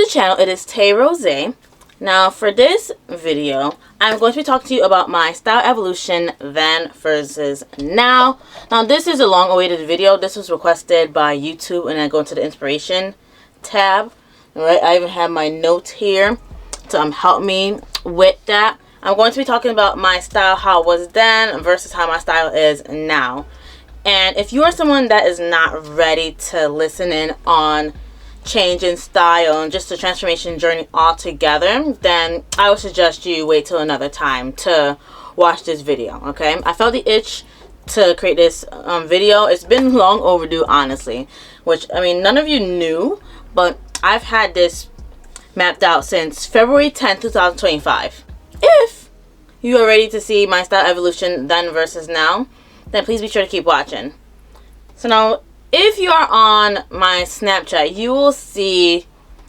the channel. It is Tay Rosé. Now for this video, I'm going to be talking to you about my style evolution then versus now. Now this is a long awaited video. This was requested by YouTube, and I go into the inspiration tab. Alright, I even have my notes here to help me with that. I'm going to be talking about my style, how it was then versus how my style is now. And if you are someone that is not ready to listen in on change in style and just the transformation journey altogether, then I would suggest you wait till another time to watch this video. Okay, I felt the itch to create this video. It's been long overdue, honestly, which I mean none of you knew, but I've had this mapped out since February 10th 2025. If you are ready to see my style evolution then versus now, then please be sure to keep watching. So now, if you are on my Snapchat, you will see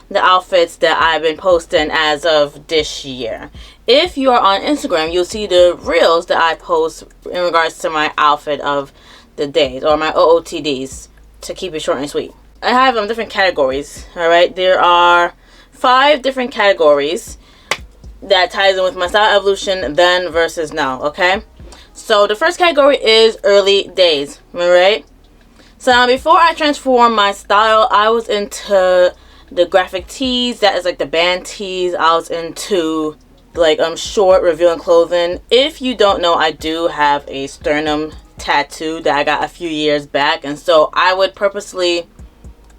the outfits that I've been posting as of this year. If you are on Instagram, you'll see the reels that I post in regards to my outfit of the days, or my OOTDs, to keep it short and sweet. I have different categories, alright? There are 5 different categories that ties in with my style evolution then versus now, okay? So the first category is early days, alright? So now before I transformed my style, I was into the graphic tees, that is like the band tees. I was into like short revealing clothing. If you don't know, I do have a sternum tattoo that I got a few years back, and so I would purposely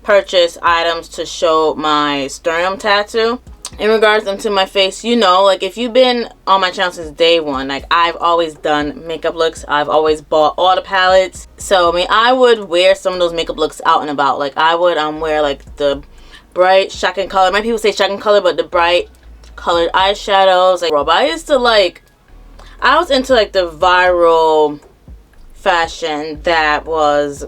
purchase items to show my sternum tattoo. In regards to my face, you know, like if you've been on my channel since day one, like I've always done makeup looks. I've always bought all the palettes. So I mean, I would wear some of those makeup looks out and about. Like I would wear like the bright shocking color. My people say shocking color, but the bright colored eyeshadows. Like I used to I was into like the viral fashion that was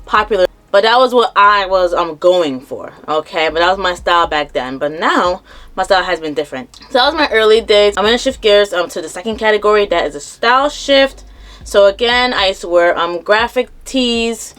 popular. But that was what I was going for, okay? But that was my style back then. But now, my style has been different. So that was my early days. I'm going to shift gears to the second category. That is a style shift. So again, I used to wear graphic tees.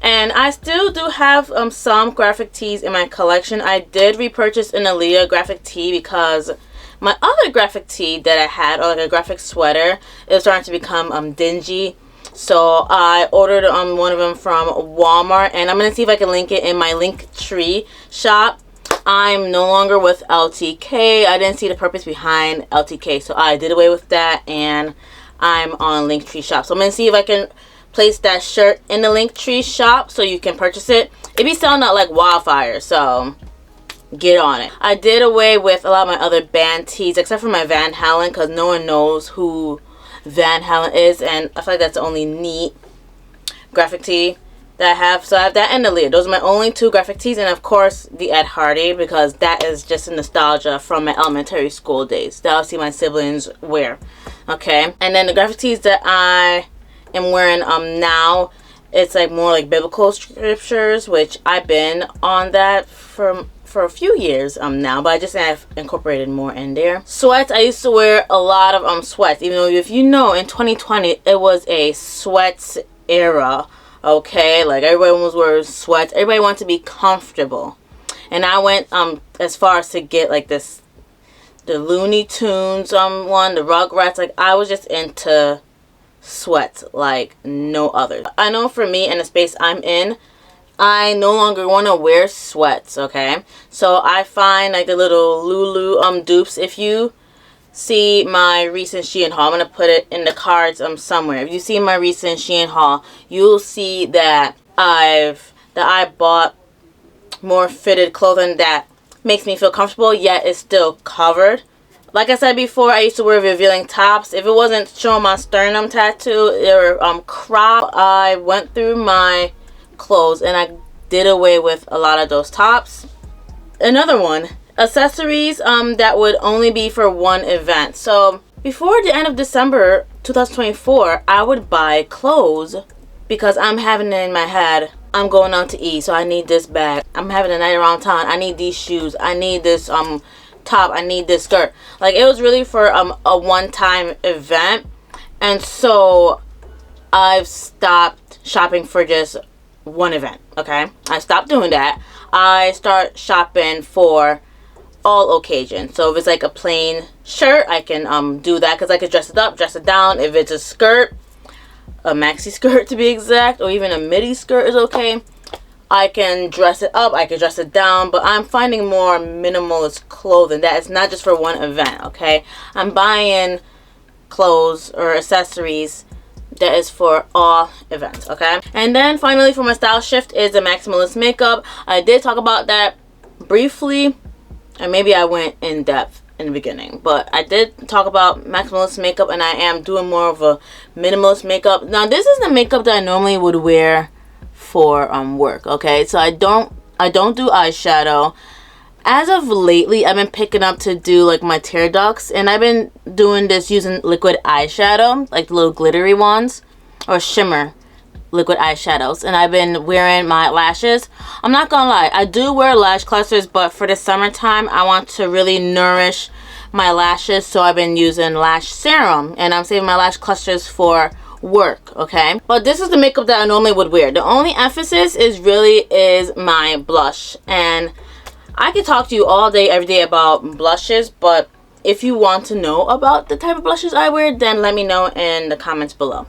And I still do have some graphic tees in my collection. I did repurchase an e.l.f. graphic tee because my other graphic tee that I had, or like a graphic sweater, is starting to become dingy. So I ordered one of them from Walmart, and I'm going to see if I can link it in my Linktree shop. I'm no longer with LTK. I didn't see the purpose behind LTK, so I did away with that, and I'm on Linktree shop. So I'm going to see if I can place that shirt in the Linktree shop so you can purchase it. It be selling out like wildfire, so get on it. I did away with a lot of my other band tees, except for my Van Halen, because no one knows who Van Halen is, and I feel like that's the only neat graphic tee that I have. So I have that and the e.l.f. Those are my only 2 graphic tees, and of course the Ed Hardy, because that is just a nostalgia from my elementary school days that I'll see my siblings wear. Okay, and then the graphic tees that I am wearing now, it's like more like biblical scriptures, which I've been on that for a few years now, but I just have incorporated more in there. Sweats, I used to wear a lot of sweats, even though if you know in 2020 it was a sweats era, okay? Like everybody was wearing sweats, everybody wanted to be comfortable, and I went as far as to get like the Looney Tunes one, the Rugrats. Like I was just into sweats like no other. I know for me and the space I'm in, I no longer want to wear sweats, okay? So I find like the little Lulu dupes. If you see my recent Shein haul, I'm going to put it in the cards somewhere. If you see my recent Shein haul, you'll see that I bought more fitted clothing that makes me feel comfortable, yet it's still covered. Like I said before, I used to wear revealing tops. If it wasn't showing my sternum tattoo or crop, I went through my clothes and I did away with a lot of those tops. Another one, accessories that would only be for one event. So before the end of December 2024, I would buy clothes because I'm having it in my head, I'm going out to eat, so I need this bag. I'm having a night around town, I need these shoes, I need this top, I need this skirt. Like it was really for a one-time event, and so I've stopped shopping for just one event. Okay, I stopped doing that. I start shopping for all occasions. So if it's like a plain shirt, I can do that because I could dress it up, dress it down. If it's a skirt, a maxi skirt to be exact, or even a midi skirt is okay, I can dress it up, I can dress it down. But I'm finding more minimalist clothing that is not just for one event, okay? I'm buying clothes or accessories that is for all events, okay? And then finally for my style shift is the maximalist makeup. I did talk about that briefly, and maybe I went in depth in the beginning, but I did talk about maximalist makeup, and I am doing more of a minimalist makeup. Now this is the makeup that I normally would wear for work, okay? So I don't do eyeshadow. As of lately, I've been picking up to do like my tear ducts, and I've been doing this using liquid eyeshadow, like the little glittery ones, or shimmer liquid eyeshadows. And I've been wearing my lashes. I'm not gonna lie, I do wear lash clusters, but for the summertime I want to really nourish my lashes, so I've been using lash serum, and I'm saving my lash clusters for work, okay? But this is the makeup that I normally would wear. The only emphasis is my blush, and I could talk to you all day every day about blushes, but if you want to know about the type of blushes I wear, then let me know in the comments below.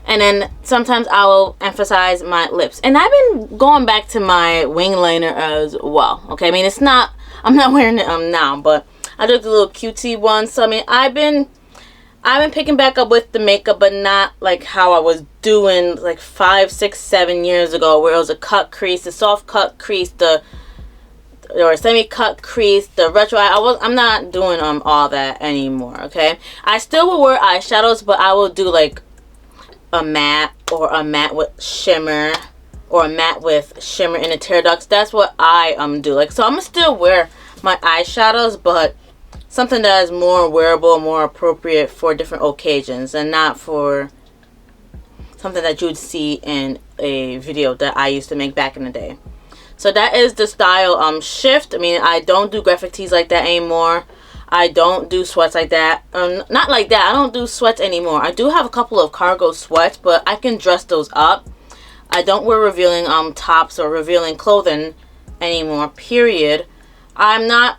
And then sometimes I will emphasize my lips. And I've been going back to my wing liner as well. Okay, I mean, it's not, I'm not wearing it now, but I did the little cutie one. So I mean, I've been picking back up with the makeup, but not like how I was doing like 5, 6, 7 years ago, where it was a cut crease, a soft cut crease, or a semi-cut crease, the retro eye. I'm not doing all that anymore, okay? I still will wear eyeshadows, but I will do like a matte, or a matte with shimmer, or a matte with shimmer in the tear ducts. That's what I do. Like, so I'm gonna still wear my eyeshadows, but something that is more wearable, more appropriate for different occasions, and not for something that you would see in a video that I used to make back in the day. So that is the style shift. I mean, I don't do graphic tees like that anymore. I don't do sweats like that. Not like that. I don't do sweats anymore. I do have a couple of cargo sweats, but I can dress those up. I don't wear revealing tops or revealing clothing anymore, period. I'm not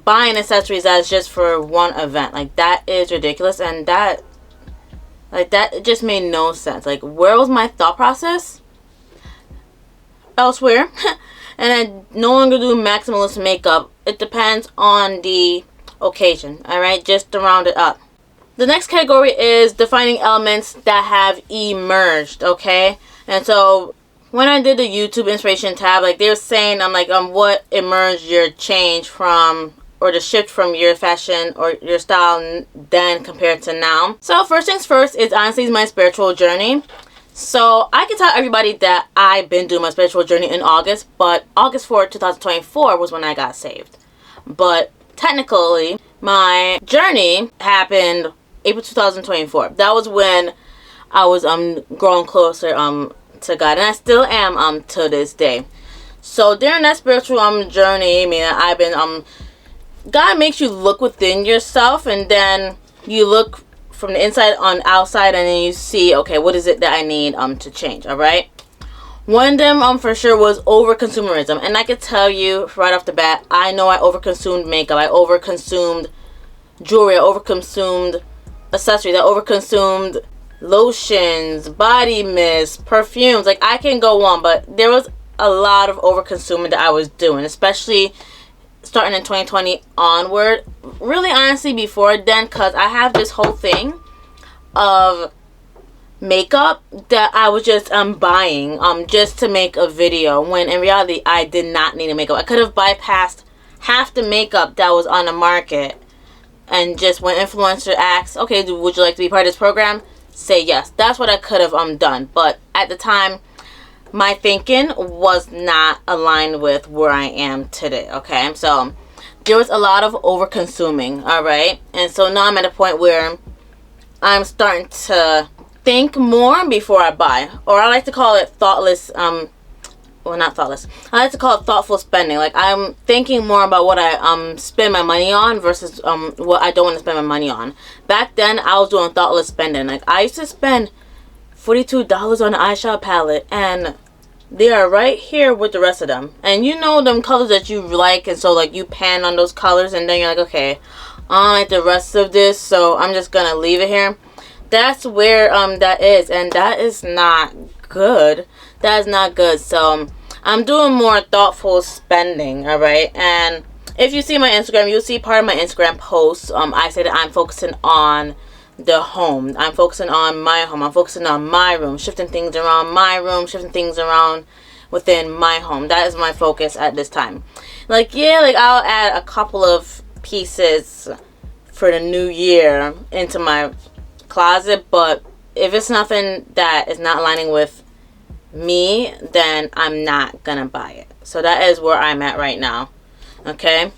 buying accessories that's just for one event. Like, that is ridiculous, and that just made no sense. Like, where was my thought process? Elsewhere. And I no longer do maximalist makeup. It depends on the occasion, alright? Just to round it up. The next category is defining elements that have emerged, okay? And so when I did the YouTube inspiration tab, like they were saying, I'm like, what emerged your change from, or the shift from your fashion or your style then compared to now? So first things first is honestly my spiritual journey. So I can tell everybody that I've been doing my spiritual journey in August, but August 4th, 2024 was when I got saved. But technically, my journey happened April 2024. That was when I was growing closer to God, and I still am to this day. So during that spiritual journey, I mean, I've been God makes you look within yourself, and then you look from the inside on outside, and then you see, okay, what is it that I need to change? All right. One of them for sure was over consumerism, and I could tell you right off the bat, I know I overconsumed makeup, I overconsumed jewelry, I overconsumed accessories, I overconsumed lotions, body mist, perfumes. Like, I can go on, but there was a lot of overconsuming that I was doing, especially starting in 2020 onward. Really, honestly, before then, because I have this whole thing of makeup that I was just buying just to make a video, when in reality I did not need a makeup. I could have bypassed half the makeup that was on the market, and just when influencer asks, okay, would you like to be part of this program, say yes. That's what I could have done. But at the time, my thinking was not aligned with where I am today, okay? So there was a lot of over consuming, all right? And so now I'm at a point where I'm starting to think more before I buy, or I like to call it thoughtless, well, not thoughtless, I like to call it thoughtful spending. Like, I'm thinking more about what I spend my money on versus what I don't want to spend my money on. Back then, I was doing thoughtless spending. Like, I used to spend $42 on an eyeshadow palette, and they are right here with the rest of them. And you know them colors that you like, and so like you pan on those colors and then you're like, okay, I don't like the rest of this, so I'm just gonna leave it here. That's where that is, and that is not good. That is not good. So I'm doing more thoughtful spending, all right? And if you see my Instagram, you'll see part of my Instagram posts. I say that I'm focusing on the home. I'm focusing on my home. I'm focusing on my room, shifting things around my room, shifting things around within my home. That is my focus at this time. Like, yeah, like I'll add a couple of pieces for the new year into my closet, but if it's nothing that is not aligning with me, then I'm not gonna buy it. So that is where I'm at right now. Okay,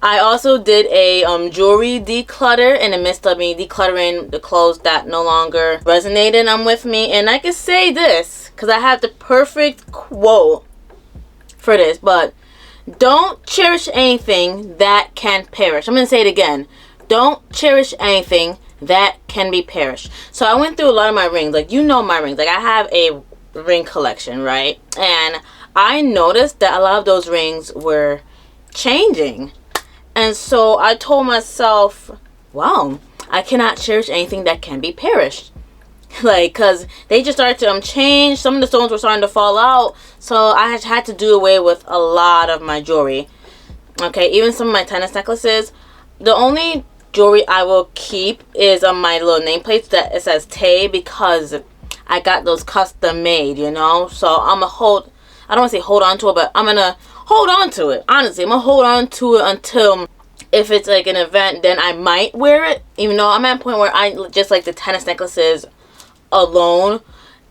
I also did a jewelry declutter in the midst of me decluttering the clothes that no longer resonated with me. And I can say this because I have the perfect quote for this, but don't cherish anything that can perish. I'm gonna say it again. Don't cherish anything that can be perished. So I went through a lot of my rings. Like, you know my rings. Like, I have a ring collection, right? And I noticed that a lot of those rings were changing. And so I told myself, wow, I cannot cherish anything that can be perished. Like, because they just started to change. Some of the stones were starting to fall out. So I had to do away with a lot of my jewelry. Okay, even some of my tennis necklaces. The only jewelry I will keep is on my little nameplates that it says Tay, because I got those custom made, you know. So I'm gonna hold, I don't want to say hold on to it, but I'm gonna hold on to it. Honestly, I'm gonna hold on to it until, if it's like an event, then I might wear it. Even though I'm at a point where I just like the tennis necklaces alone,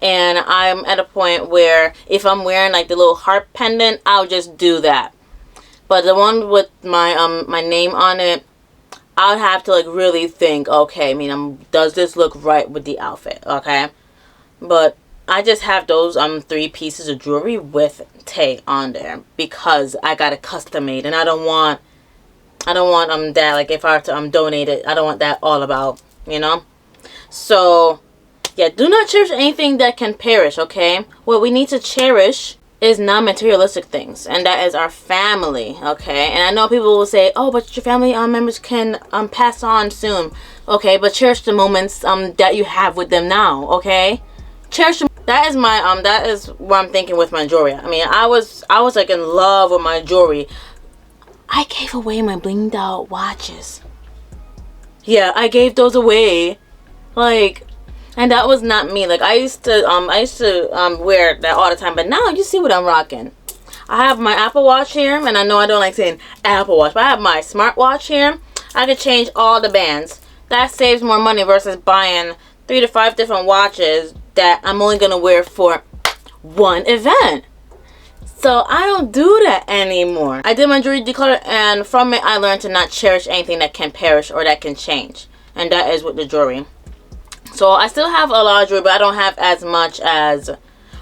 and I'm at a point where if I'm wearing like the little heart pendant, I'll just do that. But the one with my my name on it, I would have to like really think, okay, I mean, does this look right with the outfit? Okay, but I just have those 3 pieces of jewelry with Tay on there because I got it custom made, and I don't want that, like, if I have to donate it, I don't want that all about, you know. So yeah, do not cherish anything that can perish. Okay, what we need to cherish is non-materialistic things, and that is our family. Okay, and I know people will say, oh, but your family members can pass on soon. Okay, but cherish the moments that you have with them now. Okay, cherish them. That is my that is what I'm thinking with my jewelry. I mean, I was like in love with my jewelry. I gave away my blinged out watches. Yeah, I gave those away. Like, and that was not me. Like, I used to wear that all the time, but now you see what I'm rocking. I have my Apple Watch here, and I know I don't like saying Apple Watch, but I have my smartwatch here. I could change all the bands. That saves more money versus buying 3 to 5 different watches that I'm only gonna wear for one event. So I don't do that anymore. I did my jewelry declutter, and from it I learned to not cherish anything that can perish or that can change, and that is with the jewelry. So I still have a lot of jewelry, but I don't have as much as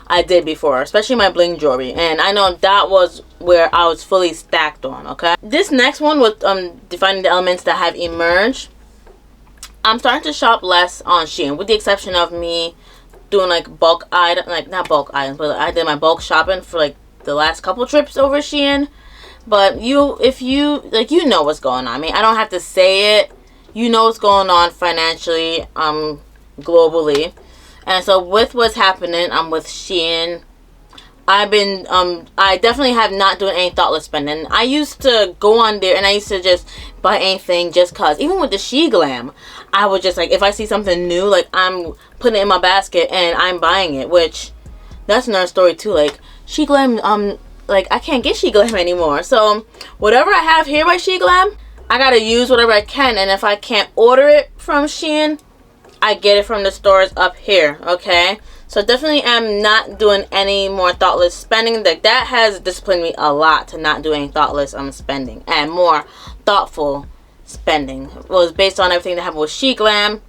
I did before, especially my bling jewelry. And I know that was where I was fully stacked on. Okay, this next one with defining the elements that have emerged, I'm starting to shop less on Shein, with the exception of me doing like bulk item, like not bulk items, but I did my bulk shopping for like the last couple trips over Shein. But if you like, you know what's going on. I mean, I don't have to say it. You know what's going on financially, globally. And so with what's happening, I'm with Shein. I've been I definitely have not doing any thoughtless spending. I used to go on there and I used to just buy anything just cause. Even with the SheGlam, I would just like, if I see something new, like, I'm putting it in my basket and I'm buying it, which that's another story too. Like, SheGlam, like, I can't get SheGlam anymore. So whatever I have here by SheGlam, I gotta use whatever I can, and if I can't order it from Shein, I get it from the stores up here. Okay, so definitely am not doing any more thoughtless spending. Like, that has disciplined me a lot to not do any thoughtless spending and more thoughtful spending. It was based on everything that happened with SheGlam.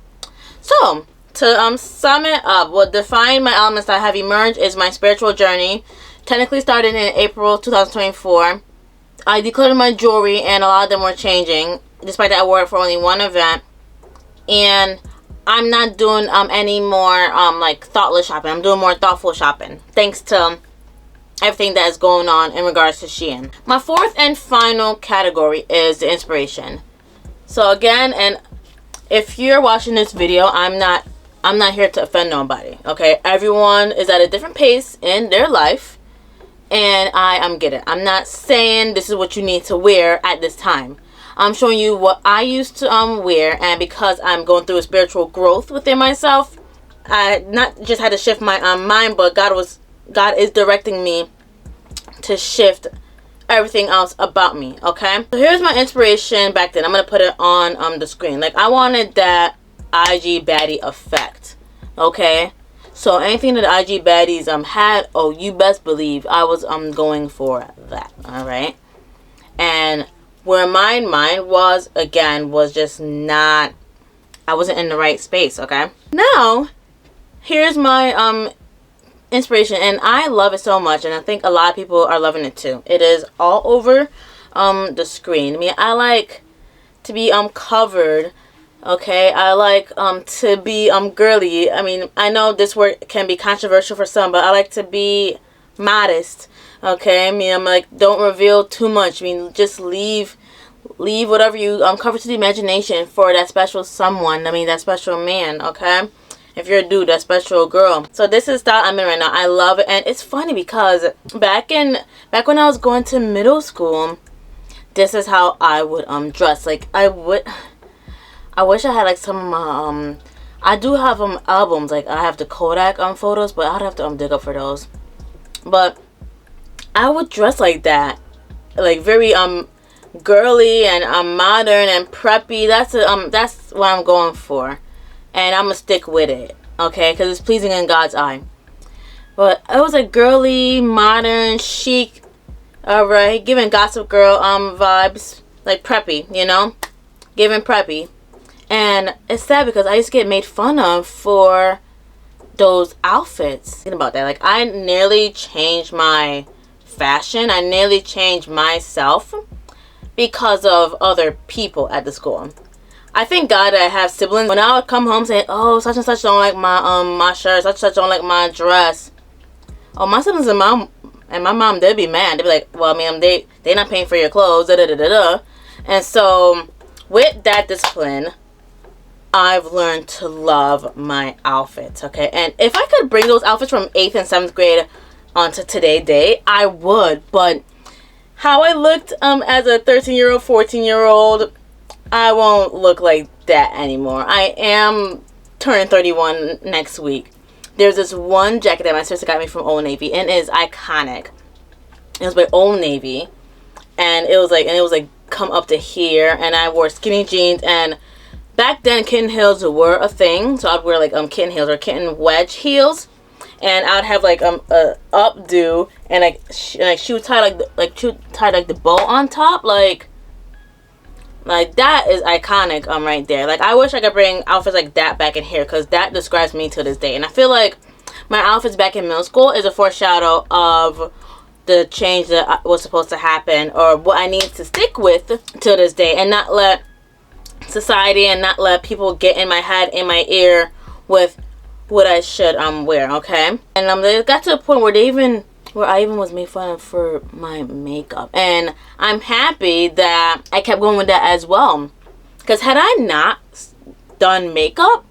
So to sum it up, what defined my elements that have emerged is my spiritual journey. Technically started in April 2024. I decluttered my jewelry, and a lot of them were changing. Despite that, I wore it for only one event. And I'm not doing any more like thoughtless shopping. I'm doing more thoughtful shopping, thanks to everything that is going on in regards to Shein. My fourth and final category is the inspiration. So again, and if you're watching this video, I'm not here to offend nobody, okay? Everyone is at a different pace in their life, and I get it. I'm not saying this is what you need to wear at this time. I'm showing you what I used to wear, and because I'm going through a spiritual growth within myself, I not just had to shift my mind, but God is directing me to shift everything else about me, okay? So here's my inspiration back then. I'm gonna put it on the screen. Like, I wanted that IG baddie effect, okay? So anything that IG baddies had, oh, you best believe I was going for that, all right? And where my mind was, again, was just not, I wasn't in the right space, okay? Now, here's my inspiration, and I love it so much, and I think a lot of people are loving it too. It is all over the screen. I mean, I like to be covered, okay? I like to be girly. I mean, I know this word can be controversial for some, but I like to be modest, okay? I mean, I'm like, don't reveal too much. I mean, just leave whatever you cover to the imagination for that special someone. I mean, that special man, okay? If you're a dude, that special girl. So this is the style I'm in right now. I love it, and it's funny because back when I was going to middle school, this is how I would dress. Like, I wish I had like some of my I do have albums. Like, I have the Kodak photos, but I'd have to dig up for those. But I would dress like that, like very girly and modern and preppy. That's what I'm going for. And I'm gonna stick with it, okay? Because it's pleasing in God's eye. But it was like girly, modern, chic, alright? Giving Gossip Girl vibes. Like preppy, you know? Giving preppy. And it's sad because I used to get made fun of for those outfits. Think about that. Like, I nearly changed my fashion. I nearly changed myself because of other people at the school. I thank God that I have siblings. When I would come home saying, oh, such and such don't like my shirt, such and such don't like my dress. Oh, my siblings and my mom, they'd be mad. They'd be like, well, ma'am, they're not paying for your clothes, da da da da da. And so, with that discipline, I've learned to love my outfits, okay? And if I could bring those outfits from 8th and 7th grade onto today's day, I would. But how I looked as a 13-year-old, 14-year-old, I won't look like that anymore. I am turning 31 next week. There's this one jacket that my sister got me from Old Navy, and it is iconic. It was by Old Navy, and it was like come up to here, and I wore skinny jeans. And back then, kitten heels were a thing, so I'd wear like kitten heels or kitten wedge heels, and I'd have like a updo and like shoe tie like the bow on top, like that is iconic right there. Like, I wish I could bring outfits like that back in here, because that describes me to this day. And I feel like my outfits back in middle school is a foreshadow of the change that was supposed to happen, or what I need to stick with to this day, and not let society and not let people get in my head, in my ear with what I should wear, okay? And they got to a point where I even was made fun of for my makeup. And I'm happy that I kept going with that as well. Because had I not done makeup,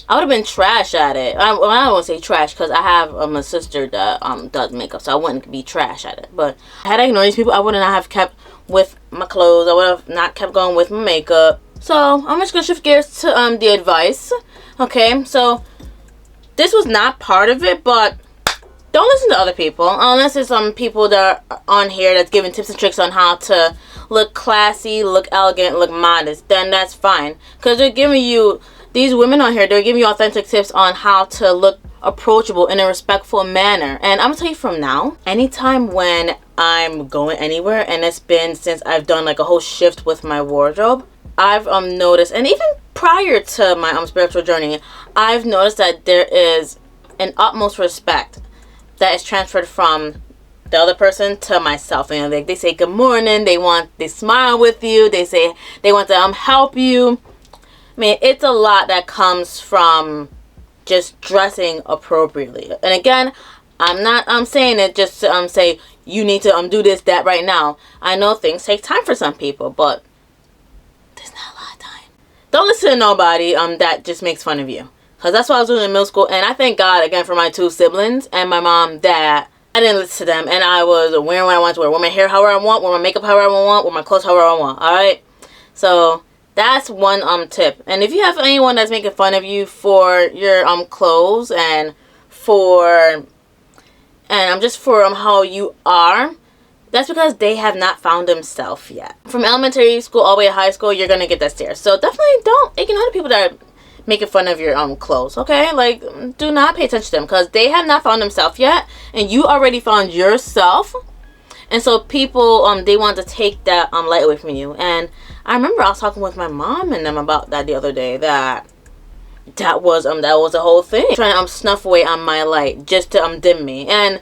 I would have been trash at it. I don't want to say trash, because I have a sister that does makeup, so I wouldn't be trash at it. But had I ignored these people, I would not have kept with my clothes. I would have not kept going with my makeup. So I'm just going to shift gears to the advice. Okay, so this was not part of it, but don't listen to other people unless it's some people that are on here that's giving tips and tricks on how to look classy, look elegant, look modest. Then that's fine, because they're giving you, these women on here, they're giving you authentic tips on how to look approachable in a respectful manner. And I'm gonna tell you from now, anytime when I'm going anywhere, and it's been since I've done like a whole shift with my wardrobe, I've noticed, and even prior to my spiritual journey, I've noticed that there is an utmost respect that is transferred from the other person to myself. You know, they say good morning, they smile with you, they say they want to help you. I mean, it's a lot that comes from just dressing appropriately. And again, I'm not saying it just to say you need to do this, that right now. I know things take time for some people, but there's not a lot of time. Don't listen to nobody that just makes fun of you. Because that's what I was doing in middle school. And I thank God, again, for my 2 siblings and my mom that I didn't listen to them. And I was wearing what I wanted to wear. Wear my hair however I want. Wear my makeup however I want. Wear my clothes however I want. Alright? So that's one tip. And if you have anyone that's making fun of you for your clothes and just for how you are, that's because they have not found themselves yet. From elementary school all the way to high school, you're gonna get that stare. So definitely don't ignore the people that are making fun of your clothes, okay? Like, do not pay attention to them because they have not found themselves yet, and you already found yourself. And so people they want to take that light away from you. And I remember I was talking with my mom and them about that the other day, that was a whole thing, trying to snuff away on my light just to dim me. And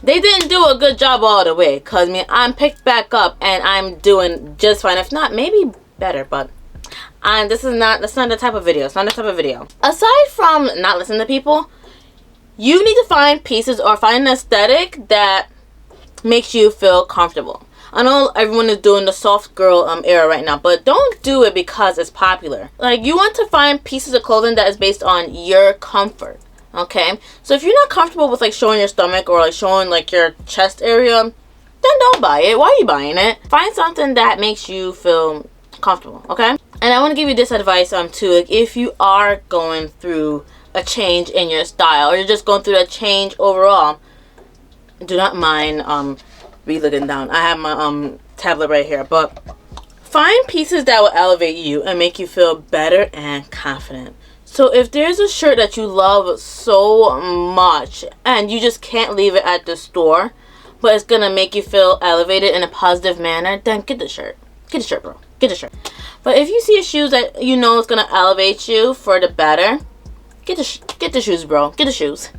they didn't do a good job all the way, because I'm picked back up and I'm doing just fine, if not maybe better. But that's not the type of video. It's not the type of video. Aside from not listening to people, you need to find pieces or find an aesthetic that makes you feel comfortable. I know everyone is doing the soft girl era right now, but don't do it because it's popular. Like, you want to find pieces of clothing that is based on your comfort. Okay? So if you're not comfortable with like showing your stomach or like showing like your chest area, then don't buy it. Why are you buying it? Find something that makes you feel comfortable, okay? And I want to give you this advice too. Like, if you are going through a change in your style, or you're just going through a change overall, do not mind me looking down. I have my tablet right here, but find pieces that will elevate you and make you feel better and confident. So if there's a shirt that you love so much and you just can't leave it at the store, but it's gonna make you feel elevated in a positive manner, then get the shirt. Get the shirt, bro. Get the shirt. But if you see a shoes that you know is gonna elevate you for the better, get the shoes, bro. Get the shoes.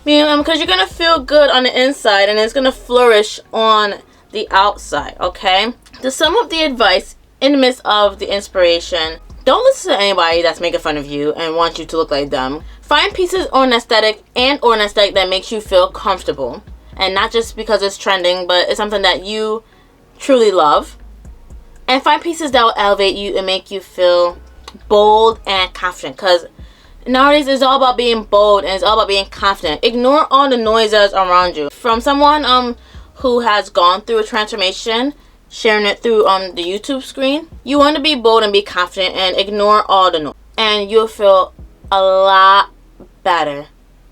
Because you're gonna feel good on the inside and it's gonna flourish on the outside. Okay. To sum up the advice in the midst of the inspiration, don't listen to anybody that's making fun of you and want you to look like them. Find pieces or an aesthetic that makes you feel comfortable, and not just because it's trending, but it's something that you truly love. And find pieces that will elevate you and make you feel bold and confident. Because nowadays it's all about being bold and it's all about being confident. Ignore all the noise that's around you. From someone who has gone through a transformation, sharing it through the YouTube screen, you want to be bold and be confident and ignore all the noise. And you'll feel a lot better.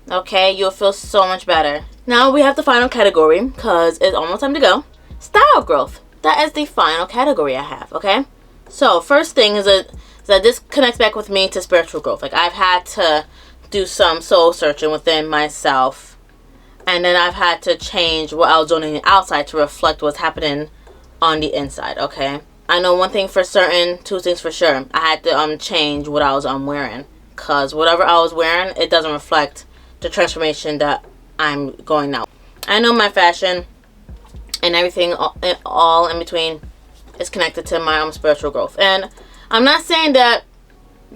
Okay? You'll feel so much better. Now we have the final category because it's almost time to go. Style growth. That is the final category I have, okay? So first thing is that this connects back with me to spiritual growth. Like, I've had to do some soul searching within myself, and then I've had to change what I was doing on the outside to reflect what's happening on the inside, okay? I know one thing for certain, 2 things for sure. I had to change what I was wearing, because whatever I was wearing, it doesn't reflect the transformation that I'm going now. I know my fashion and everything all in between is connected to my spiritual growth. And I'm not saying that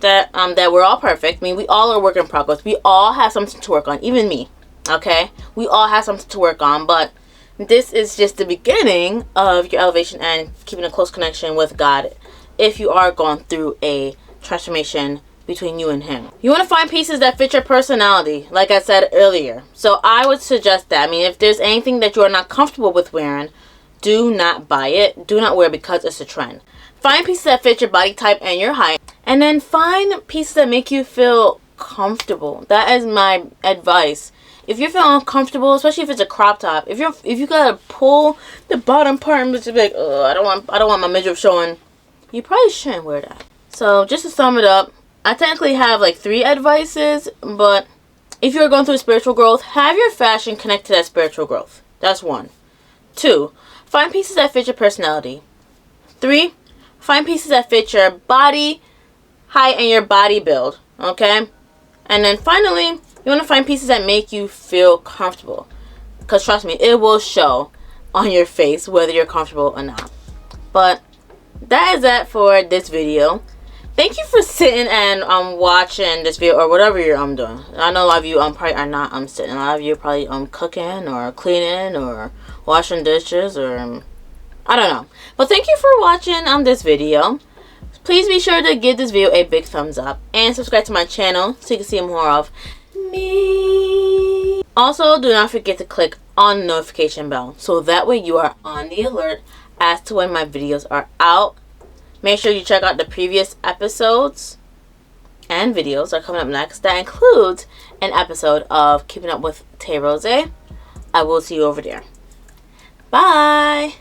we're all perfect. I mean, we all are work in progress. We all have something to work on, even me. Okay? We all have something to work on, but this is just the beginning of your elevation and keeping a close connection with God if you are going through a transformation between you and Him. You want to find pieces that fit your personality, like I said earlier. So I would suggest that. I mean, if there's anything that you are not comfortable with wearing, do not buy it. Do not wear it because it's a trend. Find pieces that fit your body type and your height. And then find pieces that make you feel comfortable. That is my advice. If you're feeling uncomfortable, especially if it's a crop top, if you gotta pull the bottom part and just be like, I don't want my midriff showing, you probably shouldn't wear that. So just to sum it up, I technically have like 3 advices, but if you're going through spiritual growth, have your fashion connect to that spiritual growth. That's 1. 2, find pieces that fit your personality. 3, find pieces that fit your body height and your body build. Okay? And then finally, you want to find pieces that make you feel comfortable. Because trust me, it will show on your face whether you're comfortable or not. But that is that for this video. thank you for sitting and watching this video or whatever you're doing. I know a lot of you probably are not sitting. A lot of you are probably cooking or cleaning or washing dishes or I don't know. But thank you for watching this video. Please be sure to give this video a big thumbs up and subscribe to my channel so you can see more of me. Also, do not forget to click on the notification bell so that way you are on the alert as to when my videos are out. Make sure you check out the previous episodes and videos are coming up next. That includes an episode of Keeping Up with Tay Rosé. I will see you over there. Bye!